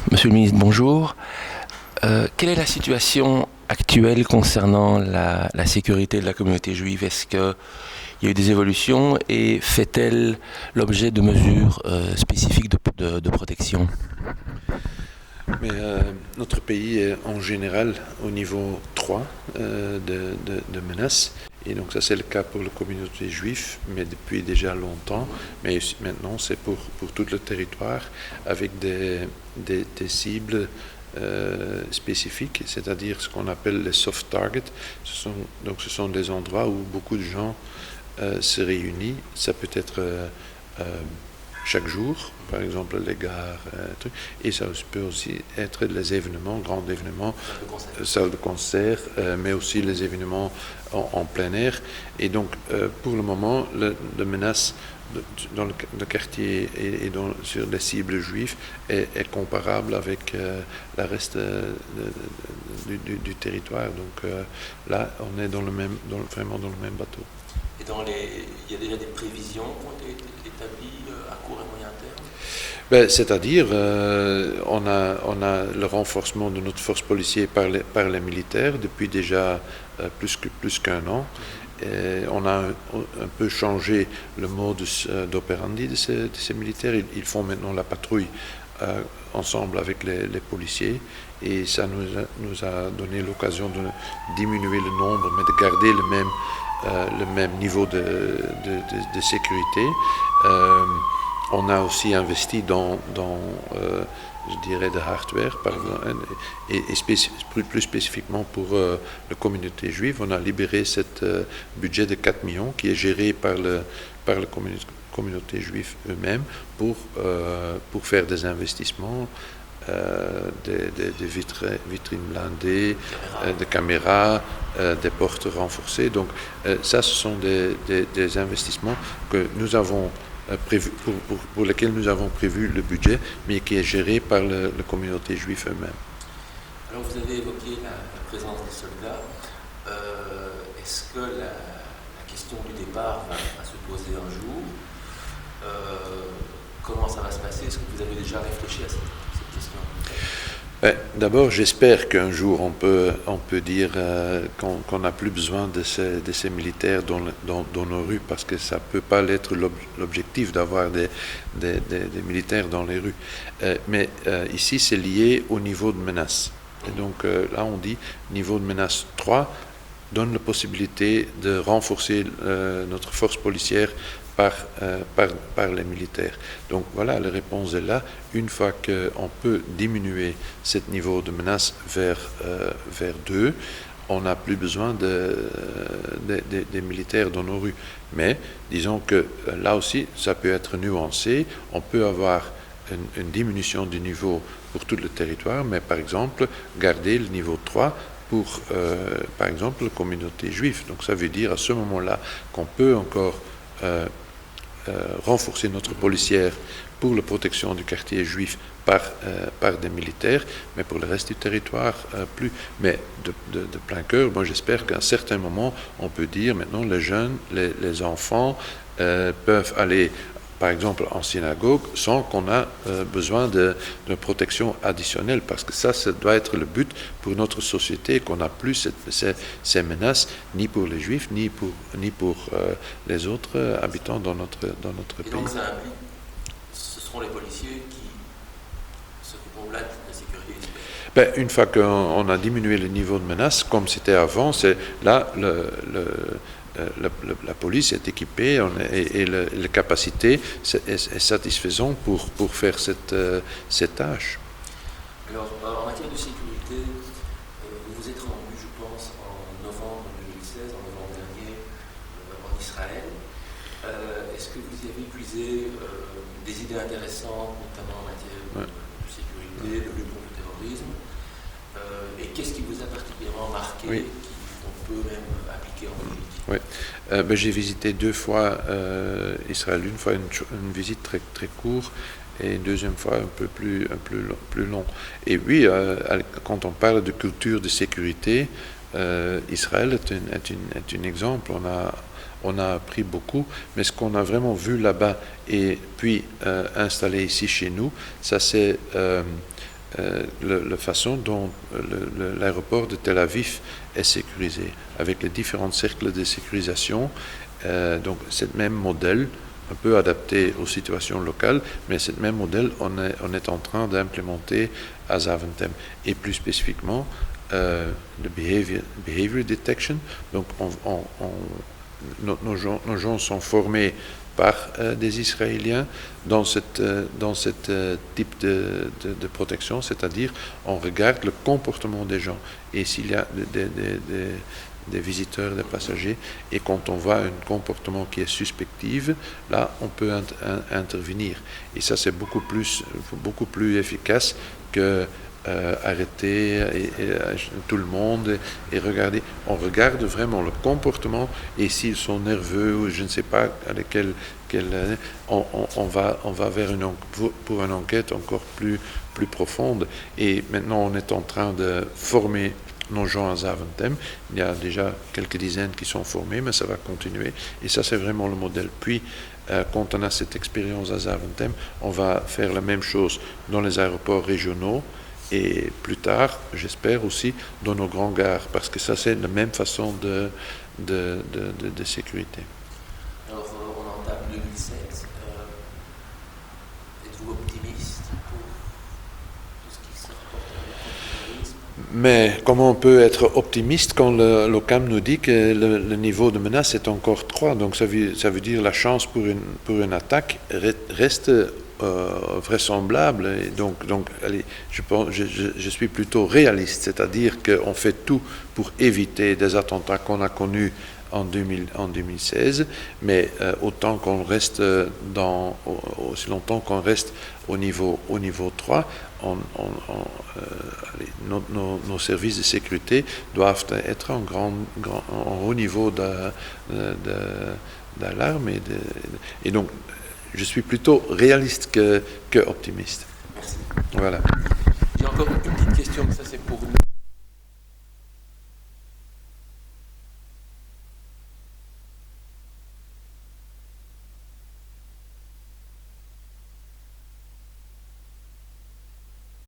Monsieur le ministre, bonjour. Quelle est la situation actuelle concernant la sécurité de la communauté juive? Est-ce qu'il y a eu des évolutions et fait-elle l'objet de mesures spécifiques de protection? Mais notre pays est en général au niveau 3 de menaces. Et donc ça c'est le cas pour la communauté juive, mais depuis déjà longtemps. Mais maintenant c'est pour tout le territoire avec des cibles spécifiques, c'est-à-dire ce qu'on appelle les soft targets. Ce sont des endroits où beaucoup de gens se réunissent. Ça peut être chaque jour, par exemple les gares, et ça peut aussi être les événements, grands événements, salles de concert, mais aussi les événements en plein air. Et donc, pour le moment, la menace dans le quartier et sur les cibles juives est comparable avec le reste du territoire. Donc là, on est vraiment dans le même bateau. Et il y a déjà des prévisions qui ont été établies à court et moyen terme? C'est-à-dire, on a le renforcement de notre force policière par les militaires depuis déjà plus qu'un an. Et on a un peu changé le modus d'operandi de ces militaires. Ils font maintenant la patrouille ensemble avec les policiers, et ça nous a donné l'occasion de diminuer le nombre, mais de garder le même niveau de sécurité. On a aussi investi dans je dirais, de hardware, et plus spécifiquement pour la communauté juive. On a libéré ce budget de 4 millions qui est géré par la communauté juive eux-mêmes pour faire des investissements, des vitrines blindées, des caméras, des portes renforcées. Donc ça, ce sont des investissements que nous avons prévu, pour lesquels nous avons prévu le budget, mais qui est géré par la communauté juive eux-mêmes. Alors vous avez évoqué la présence des soldats. Est-ce que la question du départ va se poser un jour? Comment ça va se passer? Est-ce que vous avez déjà réfléchi à cette question? D'abord, j'espère qu'un jour on peut dire qu'on n'a plus besoin de ces militaires dans nos rues, parce que ça peut pas être l'objectif d'avoir des militaires dans les rues. Mais ici, c'est lié au niveau de menace. Et donc là, on dit niveau de menace 3 donne la possibilité de renforcer notre force policière par les militaires. Donc voilà, la réponse est là. Une fois qu'on peut diminuer ce niveau de menace vers 2, on n'a plus besoin des militaires dans nos rues. Mais disons que là aussi, ça peut être nuancé. On peut avoir une diminution du niveau pour tout le territoire, mais par exemple, garder le niveau 3 pour, par exemple, la communauté juive. Donc ça veut dire à ce moment-là qu'on peut encore renforcer notre policière pour la protection du quartier juif par des militaires, mais pour le reste du territoire, plus. Mais de plein cœur, moi j'espère qu'à un certain moment, on peut dire maintenant les jeunes, les enfants peuvent aller, par exemple, en synagogue, sans qu'on a besoin de protection additionnelle, parce que ça doit être le but pour notre société, qu'on n'a plus ces menaces, ni pour les juifs, ni pour les autres habitants dans notre pays. Et donc ça implique, ce seront les policiers qui s'occuperont de la sécurité? Une fois qu'on a diminué le niveau de menace, comme c'était avant, c'est là la police est équipée et la capacité est satisfaisante pour faire cette tâche. Alors, en matière de sécurité, vous vous êtes rendu, je pense, en novembre 2016, en novembre dernier, en Israël. Est-ce que vous y avez puisé des idées intéressantes, notamment en matière de sécurité, de lutte contre le terrorisme? Et qu'est-ce qui vous a particulièrement marqué, qu'on peut même appliquer en Belgique? Oui, j'ai visité 2 fois Israël, une fois une visite très, très courte, et une deuxième fois un peu plus long. Et oui, quand on parle de culture de sécurité, Israël est un exemple. On a appris beaucoup, mais ce qu'on a vraiment vu là-bas et puis installé ici chez nous, ça c'est la façon dont l'aéroport de Tel Aviv est sécurisé, avec les différents cercles de sécurisation. Donc, c'est le même modèle, un peu adapté aux situations locales, mais ce même modèle, on est en train d'implémenter à Zaventem. Et plus spécifiquement, le behavior detection. Donc, nos gens sont formés par des Israéliens dans ce type de protection, c'est-à-dire on regarde le comportement des gens. Et s'il y a des visiteurs, des passagers, et quand on voit un comportement qui est suspectif, là, on peut intervenir. Et ça, c'est beaucoup plus efficace que arrêter tout le monde et regarder. On regarde vraiment le comportement, et s'ils sont nerveux ou je ne sais pas on va vers pour une enquête encore plus profonde. Et maintenant, on est en train de former nos gens à Zaventem. Il y a déjà quelques dizaines qui sont formés, mais ça va continuer. Et ça, c'est vraiment le modèle. Puis, quand on a cette expérience à Zaventem, on va faire la même chose dans les aéroports régionaux et plus tard, j'espère aussi, dans nos grandes gares, parce que ça, c'est la même façon de sécurité. Alors, on entame 2007. Êtes-vous optimiste pour tout ce qui se rapporte au terrorisme? Mais comment on peut être optimiste quand l'OCAM nous dit que le niveau de menace est encore 3? Donc ça veut dire la chance pour une attaque reste vraisemblable. Et donc allez, je suis plutôt réaliste, c'est-à-dire qu'on fait tout pour éviter des attentats qu'on a connus en 2016, mais autant qu'on reste aussi longtemps qu'on reste au niveau 3, nos services de sécurité doivent être en haut niveau d'alarme et donc je suis plutôt réaliste que optimiste. Merci. Voilà. J'ai encore une petite question, mais ça c'est pour nous.